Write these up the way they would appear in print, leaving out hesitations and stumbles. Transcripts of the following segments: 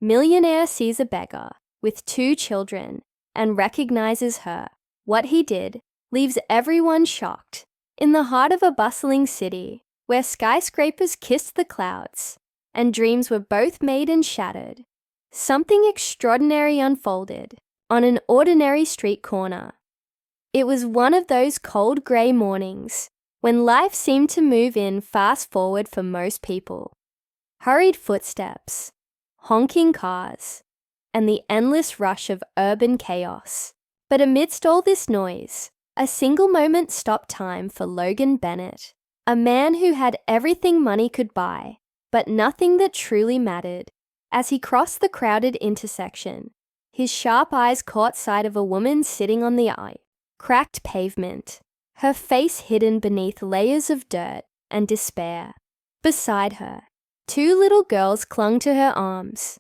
Millionaire sees a beggar with 2 children and recognizes her. What he did leaves everyone shocked. In the heart of a bustling city, where skyscrapers kissed the clouds and dreams were both made and shattered, something extraordinary unfolded on an ordinary street corner. It was one of those cold grey mornings when life seemed to move in fast forward for most people. Hurried footsteps, honking cars, and the endless rush of urban chaos. But amidst all this noise, a single moment stopped time for Logan Bennett, a man who had everything money could buy, but nothing that truly mattered. As he crossed the crowded intersection, his sharp eyes caught sight of a woman sitting on the cracked pavement, her face hidden beneath layers of dirt and despair. Beside her, 2 little girls clung to her arms,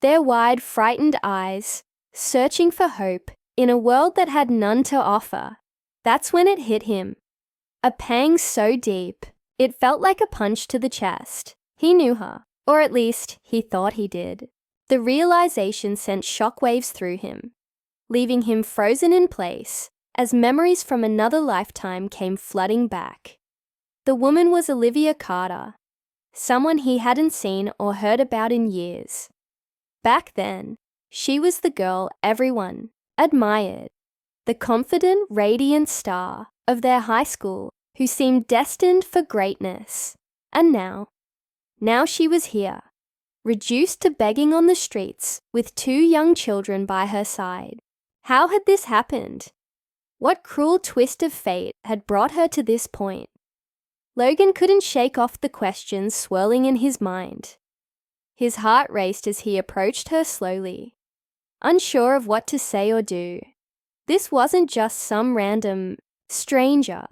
their wide, frightened eyes searching for hope in a world that had none to offer. That's when it hit him. A pang so deep, it felt like a punch to the chest. He knew her, or at least he thought he did. The realization sent shockwaves through him, leaving him frozen in place as memories from another lifetime came flooding back. The woman was Olivia Carter, someone he hadn't seen or heard about in years. Back then, she was the girl everyone admired, the confident, radiant star of their high school who seemed destined for greatness. And now she was here, reduced to begging on the streets with 2 young children by her side. How had this happened? What cruel twist of fate had brought her to this point? Logan couldn't shake off the questions swirling in his mind. His heart raced as he approached her slowly, unsure of what to say or do. This wasn't just some random stranger.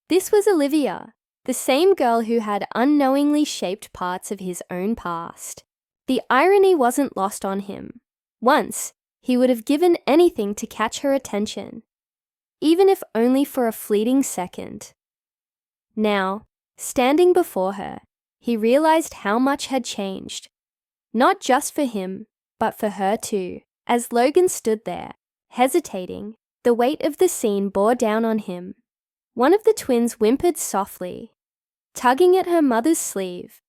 This was Olivia, the same girl who had unknowingly shaped parts of his own past. The irony wasn't lost on him. Once, he would have given anything to catch her attention, even if only for a fleeting second. Now, standing before her, he realized how much had changed. Not just for him, but for her too. As Logan stood there, hesitating, the weight of the scene bore down on him. One of the twins whimpered softly, tugging at her mother's sleeve,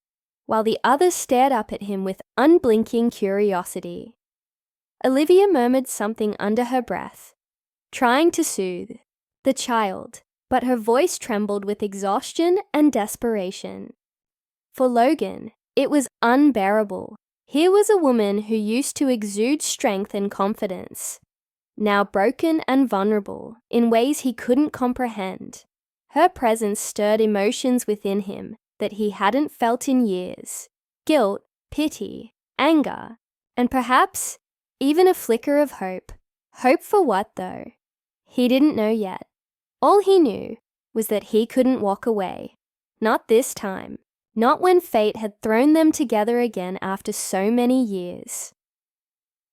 while the other stared up at him with unblinking curiosity. Olivia murmured something under her breath, trying to soothe the child, but her voice trembled with exhaustion and desperation. For Logan, it was unbearable. Here was a woman who used to exude strength and confidence, now broken and vulnerable in ways he couldn't comprehend. Her presence stirred emotions within him that he hadn't felt in years: guilt, pity, anger, and perhaps even a flicker of hope. Hope for what, though? He didn't know yet. All he knew was that he couldn't walk away. Not this time. Not when fate had thrown them together again after so many years.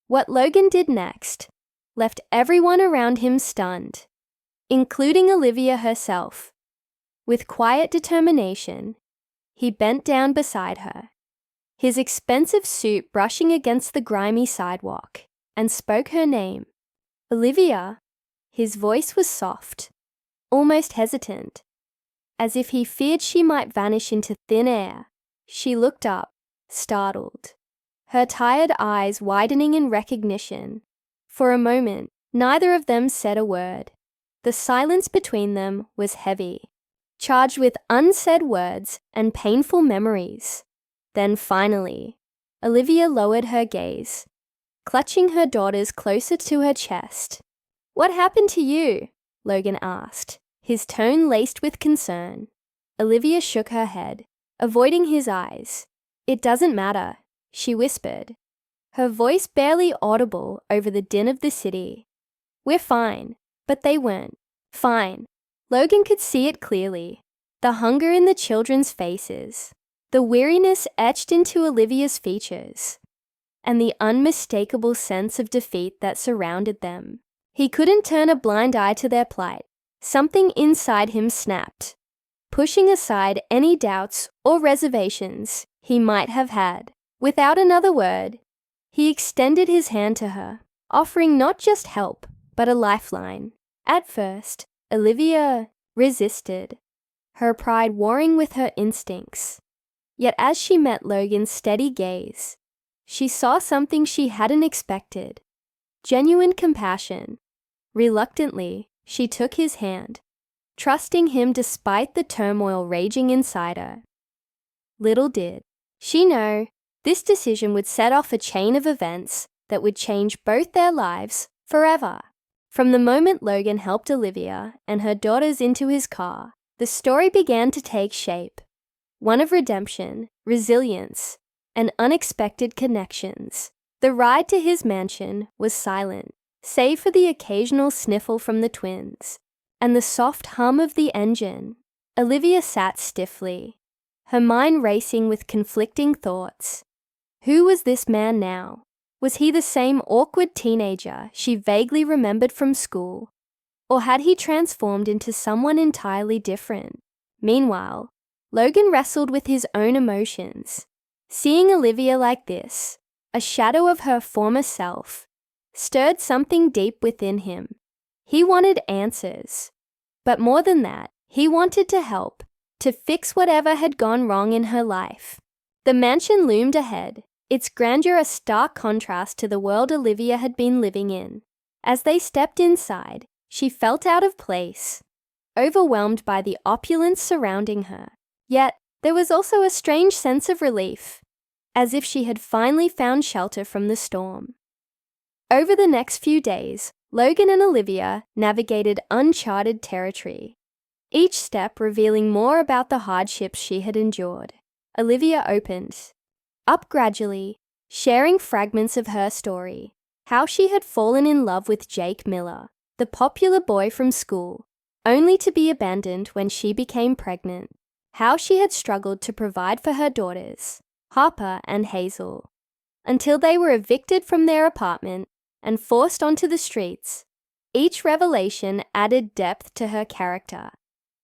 What Logan did next left everyone around him stunned, including Olivia herself. With quiet determination, he bent down beside her, his expensive suit brushing against the grimy sidewalk, and spoke her name. Olivia. His voice was soft, almost hesitant, as if he feared she might vanish into thin air. She looked up, startled, her tired eyes widening in recognition. For a moment, neither of them said a word. The silence between them was heavy, charged with unsaid words and painful memories. Then finally, Olivia lowered her gaze, clutching her daughters closer to her chest. "What happened to you?" Logan asked, his tone laced with concern. Olivia shook her head, avoiding his eyes. "It doesn't matter," she whispered, her voice barely audible over the din of the city. "We're fine." But they weren't fine. Logan could see it clearly. The hunger in the children's faces, the weariness etched into Olivia's features, and the unmistakable sense of defeat that surrounded them. He couldn't turn a blind eye to their plight. Something inside him snapped, pushing aside any doubts or reservations he might have had. Without another word, He extended his hand to her, offering not just help, but a lifeline. At first, Olivia resisted, her pride warring with her instincts. Yet as she met Logan's steady gaze, she saw something she hadn't expected: genuine compassion. Reluctantly, she took his hand, trusting him despite the turmoil raging inside her. Little did she know, this decision would set off a chain of events that would change both their lives forever. From the moment Logan helped Olivia and her daughters into his car, the story began to take shape. One of redemption, resilience, and unexpected connections. The ride to his mansion was silent, save for the occasional sniffle from the twins and the soft hum of the engine. Olivia sat stiffly, her mind racing with conflicting thoughts. Who was this man now? Was he the same awkward teenager she vaguely remembered from school? Or had he transformed into someone entirely different? Meanwhile, Logan wrestled with his own emotions. Seeing Olivia like this, a shadow of her former self, stirred something deep within him. He wanted answers. But more than that, he wanted to help, to fix whatever had gone wrong in her life. The mansion loomed ahead, its grandeur a stark contrast to the world Olivia had been living in. As they stepped inside, she felt out of place, overwhelmed by the opulence surrounding her. Yet, there was also a strange sense of relief, as if she had finally found shelter from the storm. Over the next few days, Logan and Olivia navigated uncharted territory, each step revealing more about the hardships she had endured. Olivia opened up gradually, sharing fragments of her story, how she had fallen in love with Jake Miller, the popular boy from school, only to be abandoned when she became pregnant, how she had struggled to provide for her daughters, Harper and Hazel, until they were evicted from their apartment and forced onto the streets. Each revelation added depth to her character,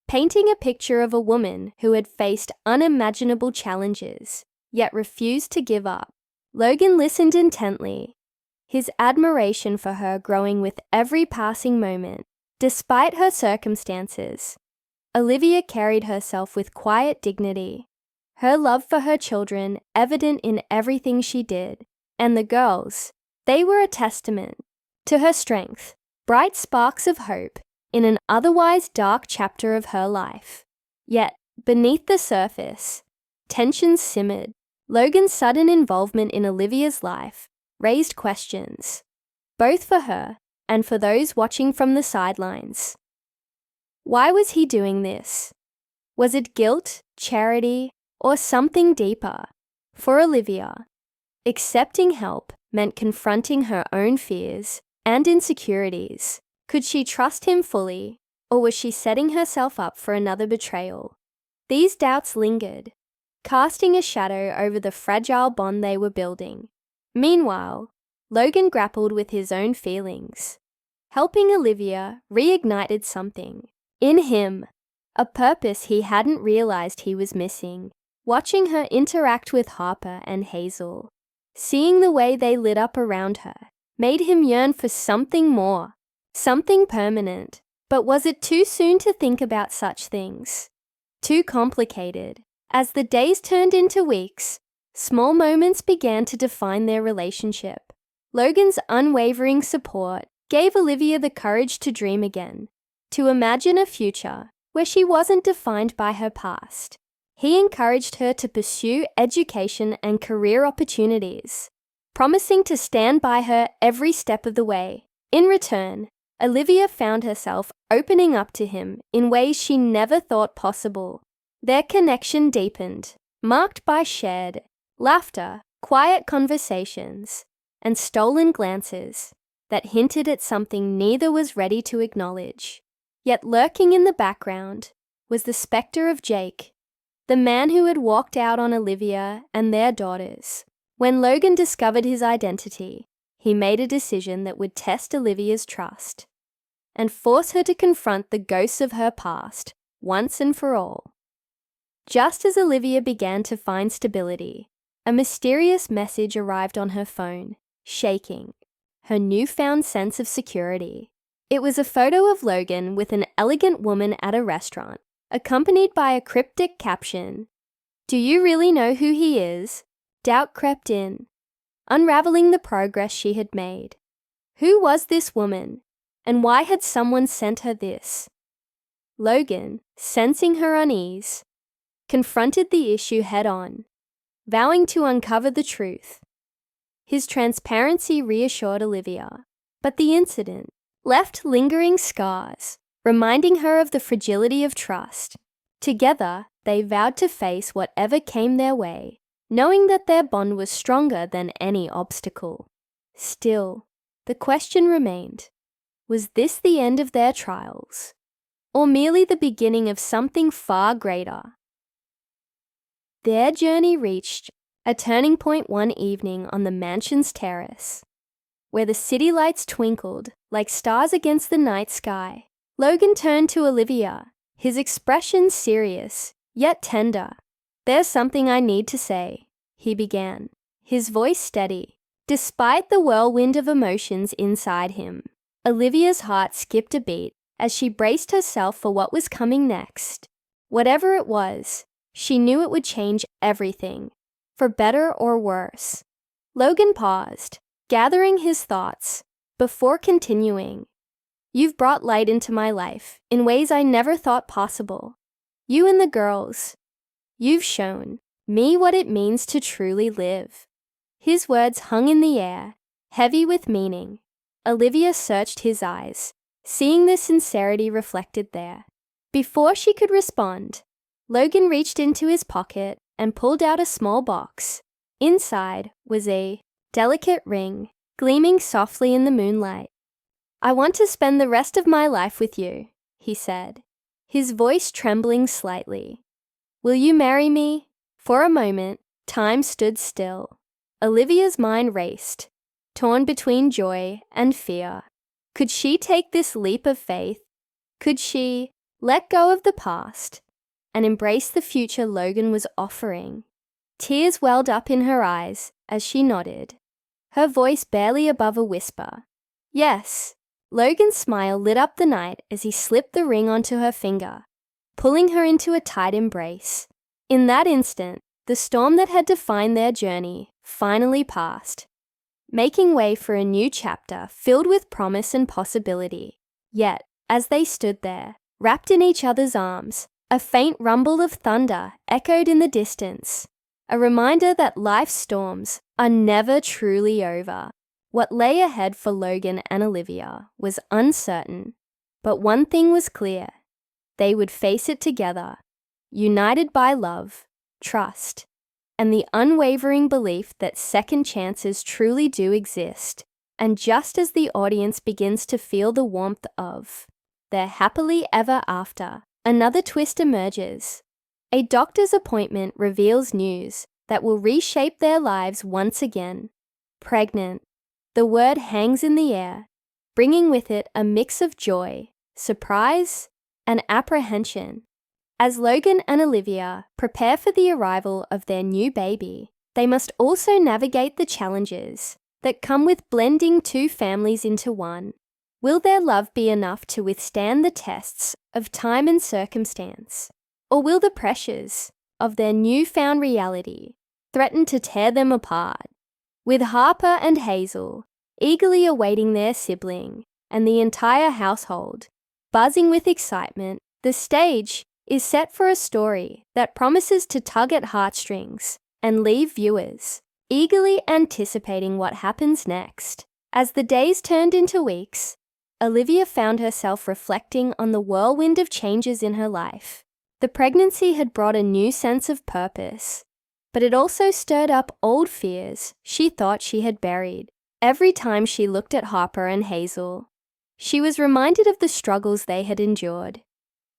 painting a picture of a woman who had faced unimaginable challenges, yet refused to give up. Logan listened intently, his admiration for her growing with every passing moment. Despite her circumstances, Olivia carried herself with quiet dignity, her love for her children evident in everything she did. And the girls, they were a testament to her strength, bright sparks of hope in an otherwise dark chapter of her life. Yet, beneath the surface, tensions simmered. Logan's sudden involvement in Olivia's life raised questions, both for her and for those watching from the sidelines. Why was he doing this? Was it guilt, charity, or something deeper? For Olivia, accepting help meant confronting her own fears and insecurities. Could she trust him fully, or was she setting herself up for another betrayal? These doubts lingered, casting a shadow over the fragile bond they were building. Meanwhile, Logan grappled with his own feelings. Helping Olivia reignited something in him, a purpose he hadn't realized he was missing. Watching her interact with Harper and Hazel, seeing the way they lit up around her, made him yearn for something more, something permanent. But was it too soon to think about such things? Too complicated? As the days turned into weeks, small moments began to define their relationship. Logan's unwavering support gave Olivia the courage to dream again, to imagine a future where she wasn't defined by her past. He encouraged her to pursue education and career opportunities, promising to stand by her every step of the way. In return, Olivia found herself opening up to him in ways she never thought possible. Their connection deepened, marked by shared laughter, quiet conversations, and stolen glances that hinted at something neither was ready to acknowledge. Yet lurking in the background was the specter of Jake, the man who had walked out on Olivia and their daughters. When Logan discovered his identity, he made a decision that would test Olivia's trust and force her to confront the ghosts of her past once and for all. Just as Olivia began to find stability, a mysterious message arrived on her phone. shaking, her newfound sense of security. It was a photo of Logan with an elegant woman at a restaurant, accompanied by a cryptic caption. "Do you really know who he is?" Doubt crept in, unraveling the progress she had made. Who was this woman, and why had someone sent her this? Logan, sensing her unease, confronted the issue head-on, vowing to uncover the truth. His transparency reassured Olivia, but the incident left lingering scars, reminding her of the fragility of trust. Together, they vowed to face whatever came their way, knowing that their bond was stronger than any obstacle. Still, the question remained, was this the end of their trials, or merely the beginning of something far greater? Their journey reached a turning point one evening on the mansion's terrace, where the city lights twinkled like stars against the night sky. Logan turned to Olivia, his expression serious, yet tender. "There's something I need to say," he began, his voice steady, despite the whirlwind of emotions inside him. Olivia's heart skipped a beat as she braced herself for what was coming next. Whatever it was, she knew it would change everything, for better or worse. Logan paused, gathering his thoughts, before continuing. "You've brought light into my life in ways I never thought possible. You and the girls. You've shown me what it means to truly live." His words hung in the air, heavy with meaning. Olivia searched his eyes, seeing the sincerity reflected there. Before she could respond, Logan reached into his pocket and pulled out a small box. Inside was a delicate ring, gleaming softly in the moonlight. "I want to spend the rest of my life with you," he said, his voice trembling slightly. "Will you marry me?" For a moment, time stood still. Olivia's mind raced, torn between joy and fear. Could she take this leap of faith? Could she let go of the past and embrace the future Logan was offering? Tears welled up in her eyes as she nodded, her voice barely above a whisper. "Yes." Logan's smile lit up the night as he slipped the ring onto her finger, pulling her into a tight embrace. In that instant, the storm that had defined their journey finally passed, making way for a new chapter filled with promise and possibility. Yet, as they stood there, wrapped in each other's arms, a faint rumble of thunder echoed in the distance, a reminder that life's storms are never truly over. What lay ahead for Logan and Olivia was uncertain, but one thing was clear. They would face it together, united by love, trust, and the unwavering belief that second chances truly do exist. And just as the audience begins to feel the warmth of their happily ever after, another twist emerges. A doctor's appointment reveals news that will reshape their lives once again. Pregnant. The word hangs in the air, bringing with it a mix of joy, surprise, and apprehension. As Logan and Olivia prepare for the arrival of their new baby, they must also navigate the challenges that come with blending two families into one. Will their love be enough to withstand the tests of time and circumstance? Or will the pressures of their newfound reality threaten to tear them apart? With Harper and Hazel eagerly awaiting their sibling and the entire household buzzing with excitement, the stage is set for a story that promises to tug at heartstrings and leave viewers eagerly anticipating what happens next. As the days turned into weeks, Olivia found herself reflecting on the whirlwind of changes in her life. The pregnancy had brought a new sense of purpose, but it also stirred up old fears she thought she had buried. Every time she looked at Harper and Hazel, she was reminded of the struggles they had endured.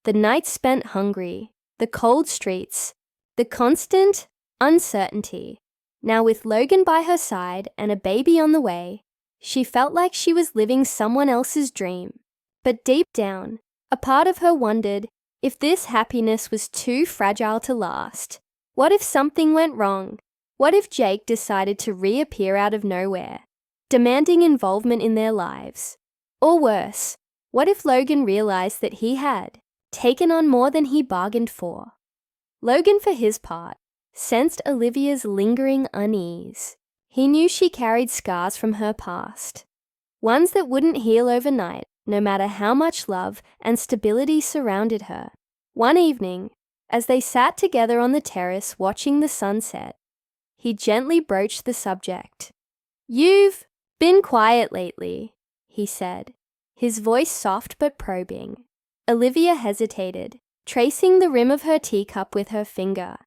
The nights spent hungry, the cold streets, the constant uncertainty. Now with Logan by her side and a baby on the way, she felt like she was living someone else's dream. But deep down, a part of her wondered if this happiness was too fragile to last. What if something went wrong? What if Jake decided to reappear out of nowhere? demanding involvement in their lives. Or worse, what if Logan realized that he had taken on more than he bargained for? Logan, for his part, sensed Olivia's lingering unease. He knew she carried scars from her past, ones that wouldn't heal overnight, no matter how much love and stability surrounded her. One evening, as they sat together on the terrace watching the sunset, he gently broached the subject. "You've been quiet lately," he said, his voice soft but probing. Olivia hesitated, tracing the rim of her teacup with her finger.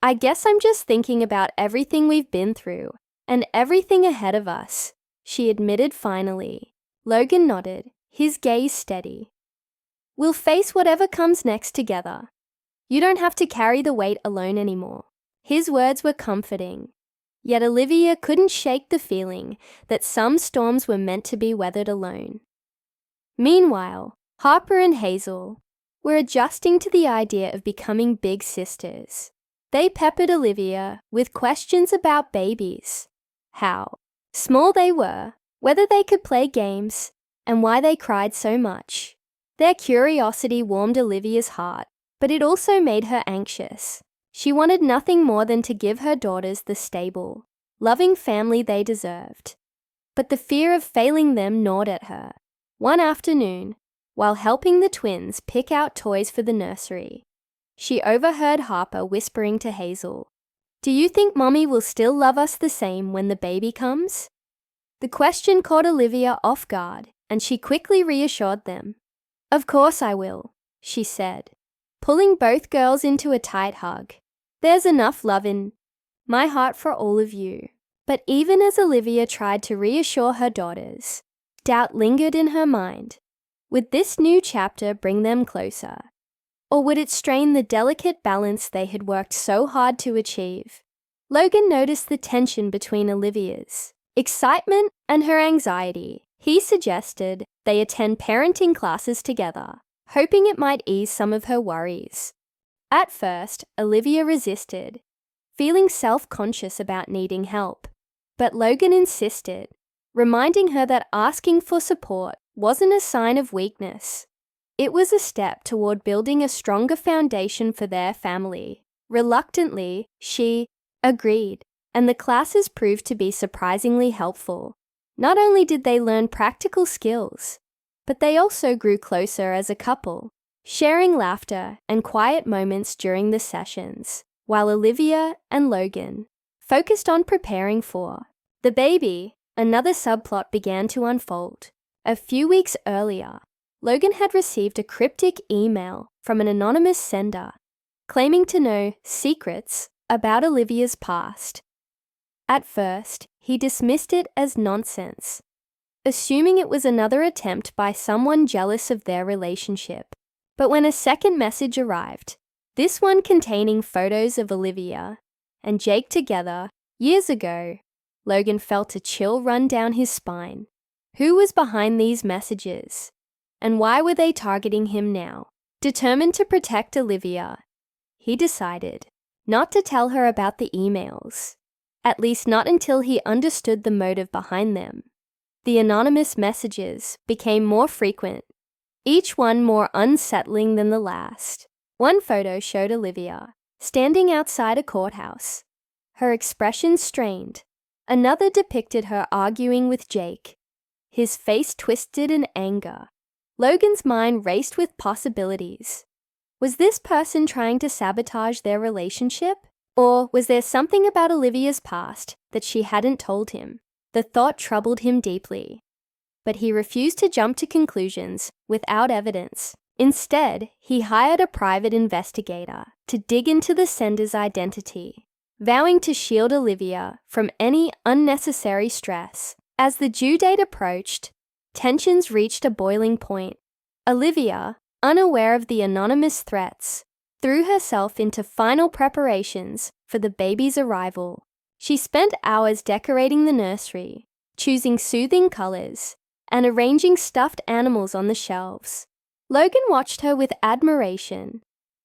"I guess I'm just thinking about everything we've been through and everything ahead of us," she admitted finally. Logan nodded, his gaze steady. "We'll face whatever comes next together. You don't have to carry the weight alone anymore." His words were comforting, yet Olivia couldn't shake the feeling that some storms were meant to be weathered alone. Meanwhile, Harper and Hazel were adjusting to the idea of becoming big sisters. They peppered Olivia with questions about babies, how small they were, whether they could play games, and why they cried so much. Their curiosity warmed Olivia's heart, but it also made her anxious. She wanted nothing more than to give her daughters the stable, loving family they deserved. But the fear of failing them gnawed at her. One afternoon, while helping the twins pick out toys for the nursery, she overheard Harper whispering to Hazel, "Do you think Mommy will still love us the same when the baby comes?" The question caught Olivia off guard, and she quickly reassured them. "Of course I will," she said, pulling both girls into a tight hug. "There's enough love in my heart for all of you." But even as Olivia tried to reassure her daughters, doubt lingered in her mind. Would this new chapter bring them closer? Or would it strain the delicate balance they had worked so hard to achieve? Logan noticed the tension between Olivia's excitement and her anxiety. He suggested they attend parenting classes together, hoping it might ease some of her worries. At first, Olivia resisted, feeling self-conscious about needing help. But Logan insisted, reminding her that asking for support wasn't a sign of weakness. It was a step toward building a stronger foundation for their family. Reluctantly, she agreed, and the classes proved to be surprisingly helpful. Not only did they learn practical skills, but they also grew closer as a couple, sharing laughter and quiet moments during the sessions, while Olivia and Logan focused on preparing for the baby. Another subplot began to unfold. A few weeks earlier, Logan had received a cryptic email from an anonymous sender, claiming to know secrets about Olivia's past. At first, he dismissed it as nonsense, assuming it was another attempt by someone jealous of their relationship. But when a second message arrived, this one containing photos of Olivia and Jake together years ago, Logan felt a chill run down his spine. Who was behind these messages? And why were they targeting him now? Determined to protect Olivia, he decided not to tell her about the emails, at least not until he understood the motive behind them. The anonymous messages became more frequent, each one more unsettling than the last. One photo showed Olivia standing outside a courthouse, her expression strained. Another depicted her arguing with Jake, his face twisted in anger. Logan's mind raced with possibilities. Was this person trying to sabotage their relationship? Or was there something about Olivia's past that she hadn't told him? The thought troubled him deeply. But he refused to jump to conclusions without evidence. Instead, he hired a private investigator to dig into the sender's identity, vowing to shield Olivia from any unnecessary stress. As the due date approached, tensions reached a boiling point. Olivia, unaware of the anonymous threats, threw herself into final preparations for the baby's arrival. She spent hours decorating the nursery, choosing soothing colors, and arranging stuffed animals on the shelves. Logan watched her with admiration,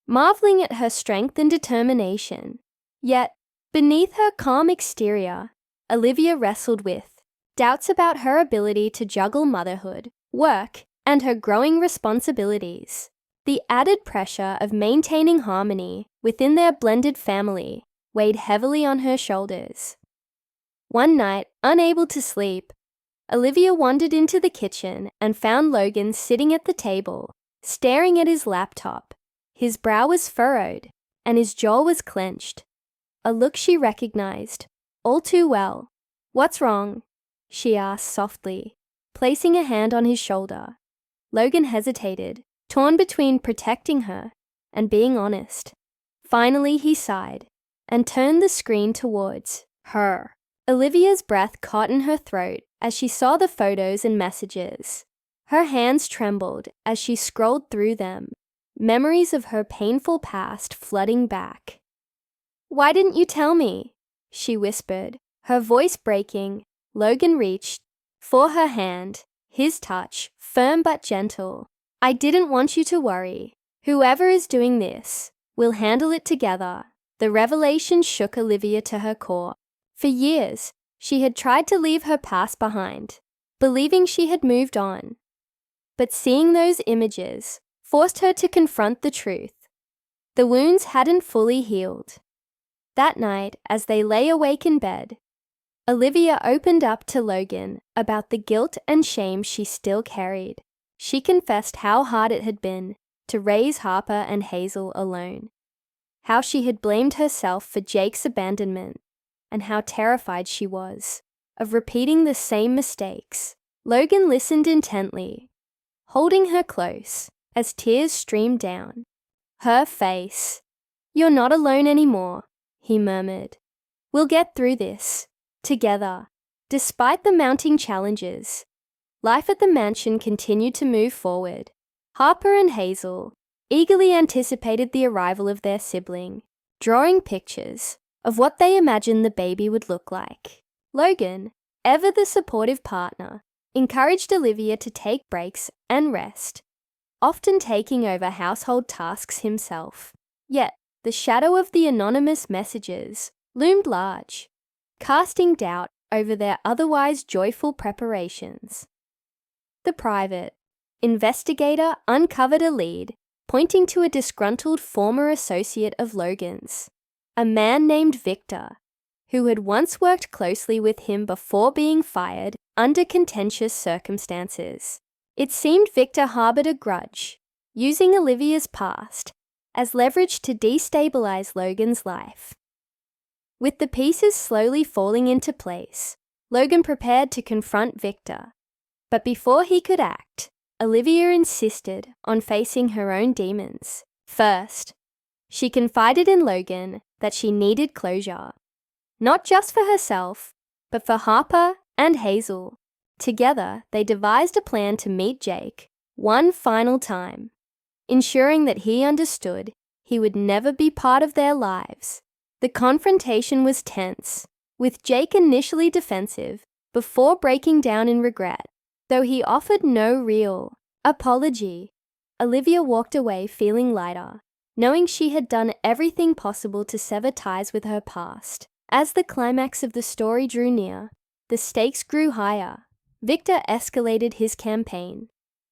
marveling at her strength and determination. Yet, beneath her calm exterior, Olivia wrestled with doubts about her ability to juggle motherhood, work, and her growing responsibilities. The added pressure of maintaining harmony within their blended family weighed heavily on her shoulders. One night, unable to sleep, Olivia wandered into the kitchen and found Logan sitting at the table, staring at his laptop. His brow was furrowed, and his jaw was clenched. A look she recognized, all too well. "What's wrong?" she asked softly, placing a hand on his shoulder. Logan hesitated, torn between protecting her and being honest. Finally, he sighed and turned the screen towards her. Olivia's breath caught in her throat as she saw the photos and messages. Her hands trembled as she scrolled through them, memories of her painful past flooding back. "Why didn't you tell me?" she whispered, her voice breaking. Logan reached for her hand, his touch firm but gentle. "I didn't want you to worry. Whoever is doing this, we'll handle it together." The revelation shook Olivia to her core. For years, she had tried to leave her past behind, believing she had moved on. But seeing those images forced her to confront the truth. The wounds hadn't fully healed. That night, as they lay awake in bed, Olivia opened up to Logan about the guilt and shame she still carried. She confessed how hard it had been to raise Harper and Hazel alone, how she had blamed herself for Jake's abandonment, and how terrified she was of repeating the same mistakes. Logan listened intently, holding her close as tears streamed down her face. "You're not alone anymore," he murmured. "We'll get through this together." Despite the mounting challenges, life at the mansion continued to move forward. Harper and Hazel eagerly anticipated the arrival of their sibling, drawing pictures of what they imagined the baby would look like. Logan, ever the supportive partner, encouraged Olivia to take breaks and rest, often taking over household tasks himself. Yet, the shadow of the anonymous messages loomed large, casting doubt over their otherwise joyful preparations. The private investigator uncovered a lead pointing to a disgruntled former associate of Logan's, a man named Victor, who had once worked closely with him before being fired under contentious circumstances. It seemed Victor harbored a grudge, using Olivia's past as leverage to destabilize Logan's life. With the pieces slowly falling into place, Logan prepared to confront Victor. But before he could act, Olivia insisted on facing her own demons. First, she confided in Logan that she needed closure, not just for herself, but for Harper and Hazel. Together, they devised a plan to meet Jake one final time, ensuring that he understood he would never be part of their lives. The confrontation was tense, with Jake initially defensive before breaking down in regret. Though he offered no real apology, Olivia walked away feeling lighter, knowing she had done everything possible to sever ties with her past. As the climax of the story drew near, the stakes grew higher. Victor escalated his campaign,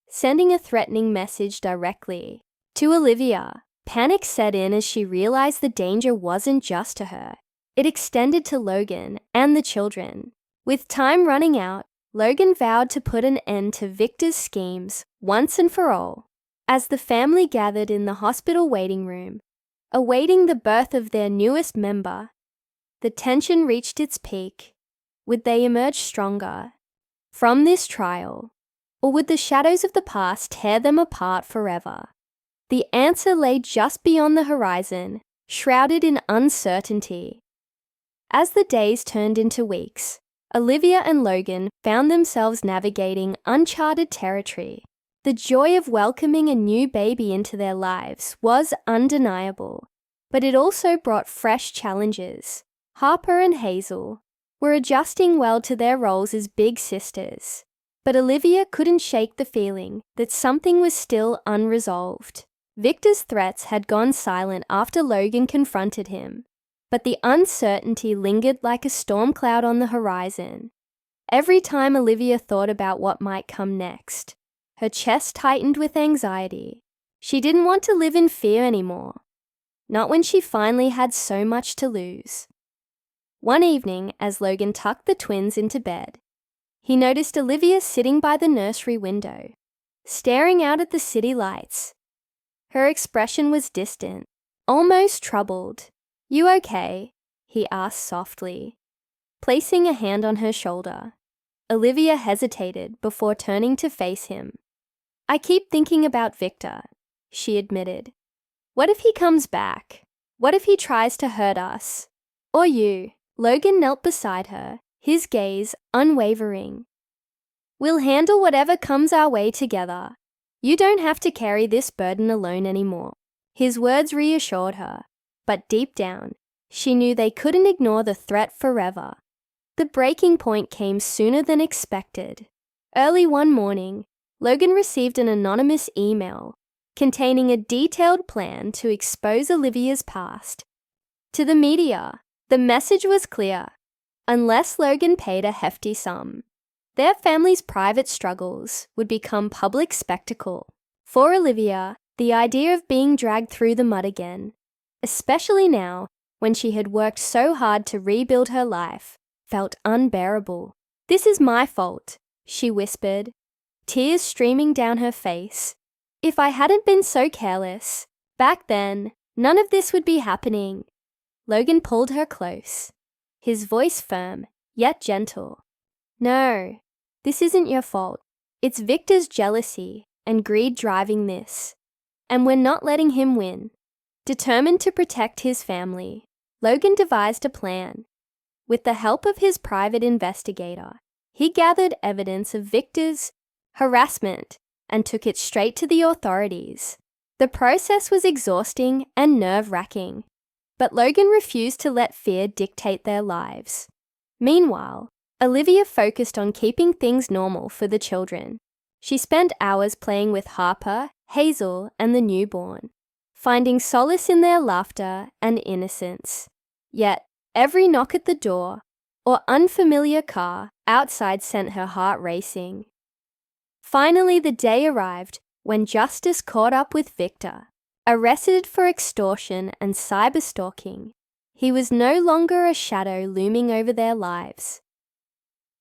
sending a threatening message directly to Olivia. Panic set in as she realized the danger wasn't just to her. It extended to Logan and the children. With time running out, Logan vowed to put an end to Victor's schemes once and for all. As the family gathered in the hospital waiting room, awaiting the birth of their newest member, the tension reached its peak. Would they emerge stronger from this trial, or would the shadows of the past tear them apart forever? The answer lay just beyond the horizon, shrouded in uncertainty. As the days turned into weeks, Olivia and Logan found themselves navigating uncharted territory. The joy of welcoming a new baby into their lives was undeniable, but it also brought fresh challenges. Harper and Hazel were adjusting well to their roles as big sisters, but Olivia couldn't shake the feeling that something was still unresolved. Victor's threats had gone silent after Logan confronted him, but the uncertainty lingered like a storm cloud on the horizon. Every time Olivia thought about what might come next, her chest tightened with anxiety. She didn't want to live in fear anymore, not when she finally had so much to lose. One evening, as Logan tucked the twins into bed, he noticed Olivia sitting by the nursery window, staring out at the city lights. Her expression was distant, almost troubled. "You okay?" he asked softly, placing a hand on her shoulder. Olivia hesitated before turning to face him. "I keep thinking about Victor," she admitted. "What if he comes back? What if he tries to hurt us? Or you?" Logan knelt beside her, his gaze unwavering. "We'll handle whatever comes our way together. You don't have to carry this burden alone anymore." His words reassured her, but deep down, she knew they couldn't ignore the threat forever. The breaking point came sooner than expected. Early one morning, Logan received an anonymous email containing a detailed plan to expose Olivia's past. To the media, the message was clear. Unless Logan paid a hefty sum, their family's private struggles would become public spectacle. For Olivia, the idea of being dragged through the mud again, especially now when she had worked so hard to rebuild her life, felt unbearable. "This is my fault," she whispered, tears streaming down her face. "If I hadn't been so careless, back then, none of this would be happening." Logan pulled her close, his voice firm, yet gentle. "No, this isn't your fault. It's Victor's jealousy and greed driving this, and we're not letting him win." Determined to protect his family, Logan devised a plan. With the help of his private investigator, he gathered evidence of Victor's harassment and took it straight to the authorities. The process was exhausting and nerve-wracking, but Logan refused to let fear dictate their lives. Meanwhile, Olivia focused on keeping things normal for the children. She spent hours playing with Harper, Hazel, and the newborn, finding solace in their laughter and innocence. Yet, every knock at the door or unfamiliar car outside sent her heart racing. Finally, the day arrived when justice caught up with Victor. Arrested for extortion and cyberstalking, he was no longer a shadow looming over their lives.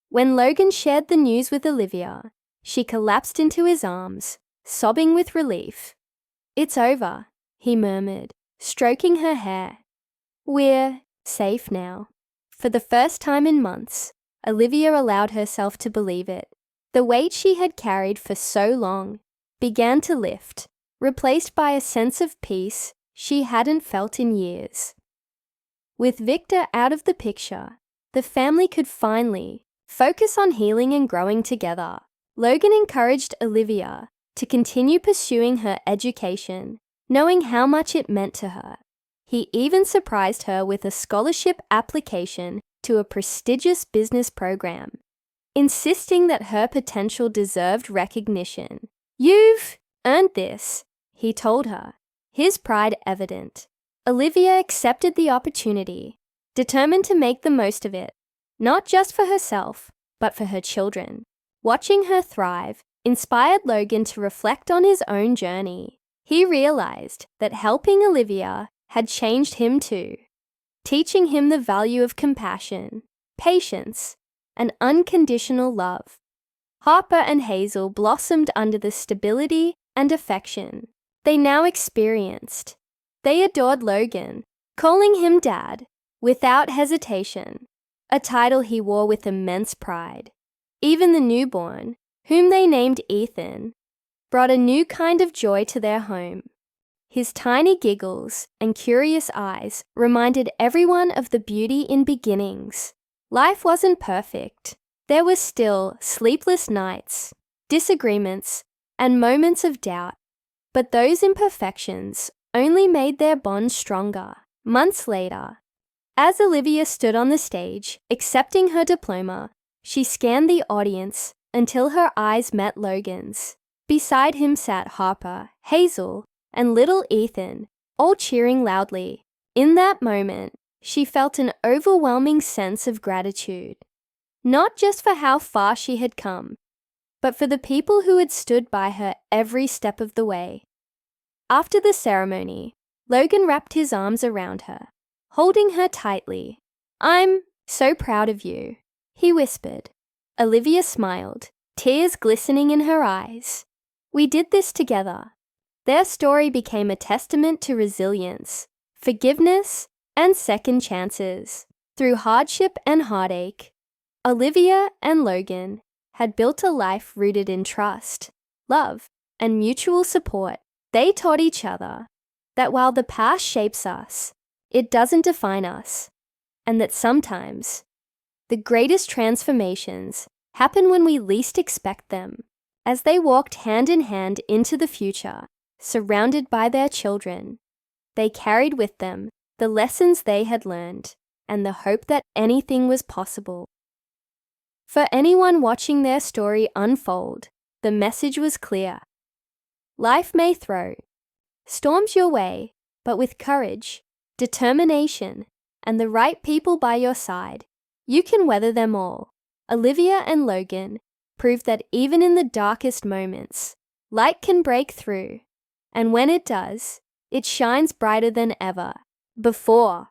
When Logan shared the news with Olivia, she collapsed into his arms, sobbing with relief. "It's over," he murmured, stroking her hair. "We're safe now." For the first time in months, Olivia allowed herself to believe it. The weight she had carried for so long began to lift, replaced by a sense of peace she hadn't felt in years. With Victor out of the picture, the family could finally focus on healing and growing together. Logan encouraged Olivia to continue pursuing her education, knowing how much it meant to her. He even surprised her with a scholarship application to a prestigious business program, insisting that her potential deserved recognition. "You've earned this," he told her, his pride evident. Olivia accepted the opportunity, determined to make the most of it, not just for herself, but for her children. Watching her thrive inspired Logan to reflect on his own journey. He realized that helping Olivia had changed him too, teaching him the value of compassion, patience, and unconditional love. Harper and Hazel blossomed under the stability and affection they now experienced. They adored Logan, calling him Dad without hesitation, a title he wore with immense pride. Even the newborn, whom they named Ethan, brought a new kind of joy to their home. His tiny giggles and curious eyes reminded everyone of the beauty in beginnings. Life wasn't perfect. There were still sleepless nights, disagreements, and moments of doubt. But those imperfections only made their bond stronger. Months later, as Olivia stood on the stage, accepting her diploma, she scanned the audience until her eyes met Logan's. Beside him sat Harper, Hazel, and little Ethan, all cheering loudly. In that moment, she felt an overwhelming sense of gratitude. not just for how far she had come, but for the people who had stood by her every step of the way. After the ceremony, Logan wrapped his arms around her, holding her tightly. "I'm so proud of you," he whispered. Olivia smiled, tears glistening in her eyes. "We did this together." Their story became a testament to resilience, forgiveness, and second chances. Through hardship and heartache, Olivia and Logan had built a life rooted in trust, love, and mutual support. They taught each other that while the past shapes us, it doesn't define us, and that sometimes the greatest transformations happen when we least expect them. As they walked hand in hand into the future, surrounded by their children, they carried with them the lessons they had learned and the hope that anything was possible. For anyone watching their story unfold, the message was clear. Life may throw storms your way, but with courage, determination, and the right people by your side, you can weather them all. Olivia and Logan proved that even in the darkest moments, light can break through, and when it does, it shines brighter than ever before.